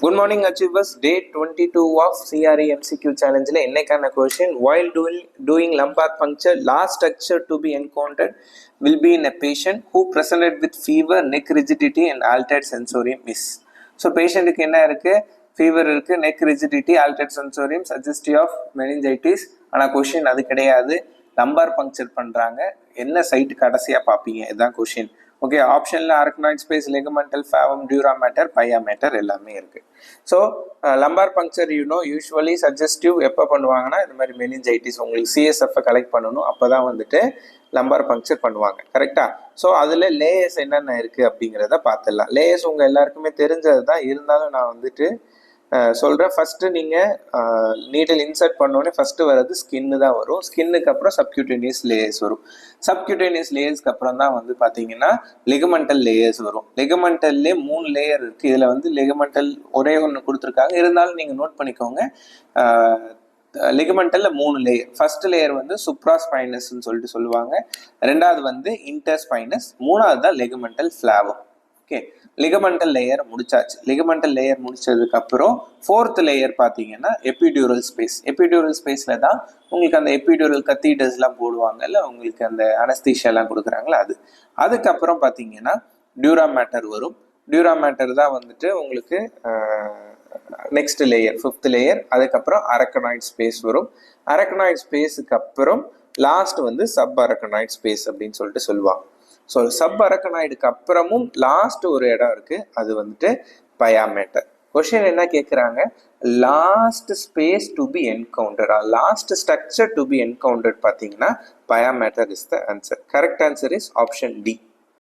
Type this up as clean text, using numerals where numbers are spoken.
Good morning achievers. Day 22 of CRE MCQ challenge la ennaikana question, while doing lumbar puncture, last structure to be encountered will be in a patient who presented with fever, neck rigidity and altered sensorium is. So patient ku enna irukku, fever irukku, neck rigidity, altered sensorium, suggestive of meningitis. ஆனா question அது கிடையாது. Lumbar puncture பண்றாங்க, என்ன side கடைசியா பாப்பீங்க, இதுதான் question. Okay, ஆப்ஷன்ல arachnoid space, லெகமெண்டல் ஃபேவம், dura mater, pia mater எல்லாமே இருக்கு. So lumbar puncture usually suggestive எப்போ பண்ணுவாங்கன்னா, இந்த மாதிரி மெனிஞ்சைட்டிஸ் உங்களுக்கு சிஎஸ்எஃப் கலெக்ட் பண்ணணும், அப்போதான் வந்துட்டு லம்பார் பங்க்சர் பண்ணுவாங்க. கரெக்டா? ஸோ அதில் லேயர்ஸ் என்னென்ன இருக்குது அப்படிங்கிறத பார்த்துடலாம். லேயர்ஸ் உங்கள் எல்லாருக்குமே தெரிஞ்சது தான், இருந்தாலும் நான் வந்துட்டு சொல்கிறேன். ஃபஸ்ட்டு நீங்கள் நீடில் இன்சர்ட் பண்ணோடனே ஃபஸ்ட்டு வர்றது ஸ்கின்னு தான் வரும். ஸ்கின்னுக்கு அப்புறம் சப்கியூட்டேனியஸ் லேயர்ஸ் வரும். சப்கியூட்டேனியஸ் லேயர்ஸ்க்கு அப்புறம் தான் வந்து பார்த்தீங்கன்னா லெகமெண்டல் லேயர்ஸ் வரும். லெகமெண்டல்லே 3 லேயர் இருக்குது. இதில் வந்து லெகமெண்டல் ஒரே ஒன்று கொடுத்துருக்காங்க, இருந்தாலும் நீங்கள் நோட் பண்ணிக்கோங்க. லெகமெண்டல்ல 3 லேயர். ஃபர்ஸ்ட் லேயர் வந்து சுப்ராஸ்பைனஸ்ன்னு சொல்லிட்டு சொல்லுவாங்க, ரெண்டாவது வந்து இன்டர்ஸ்பைனஸ், மூணாவது தான் லெகமெண்டல் ஃபிளாவம். ஓகே, லிகமெண்டல் லேயர் முடிச்சாச்சு. லிகமெண்டல் லேயர் முடிச்சதுக்கு அப்புறம் 4th லேயர் பார்த்தீங்கன்னா எபிடியூரல் ஸ்பேஸ். எபிடியூரல் ஸ்பேஸ்ல தான் உங்களுக்கு அந்த எபிடியூரல் கத்தீட்டர்ஸ்லாம் போடுவாங்கல்ல, உங்களுக்கு அந்த அனஸ்தீஷியாலாம் கொடுக்குறாங்களா அது. அதுக்கப்புறம் பார்த்தீங்கன்னா டியூராமேட்டர் வரும். டியூராமேட்டர் தான் வந்துட்டு உங்களுக்கு நெக்ஸ்ட் லேயர், 5th லேயர். அதுக்கப்புறம் அரக்கனாய்ட் ஸ்பேஸ் வரும். அரக்கனாய்ட் ஸ்பேஸுக்கு அப்புறம் லாஸ்ட் வந்து சப் அரக்கனாய்ட் ஸ்பேஸ் அப்படின்னு சொல்லிட்டு சொல்லுவாங்க. ஸோ சப் அரக்கனாய்டுக்கு அப்புறமும் லாஸ்ட் ஒரு இடம் இருக்கு, அது வந்துட்டு பயாமேட்டர். கொஸ்டின் என்ன கேட்குறாங்க, last space to be encountered, last structure to be encountered பார்த்தீங்கன்னா pia mater is the answer. Correct answer is option D.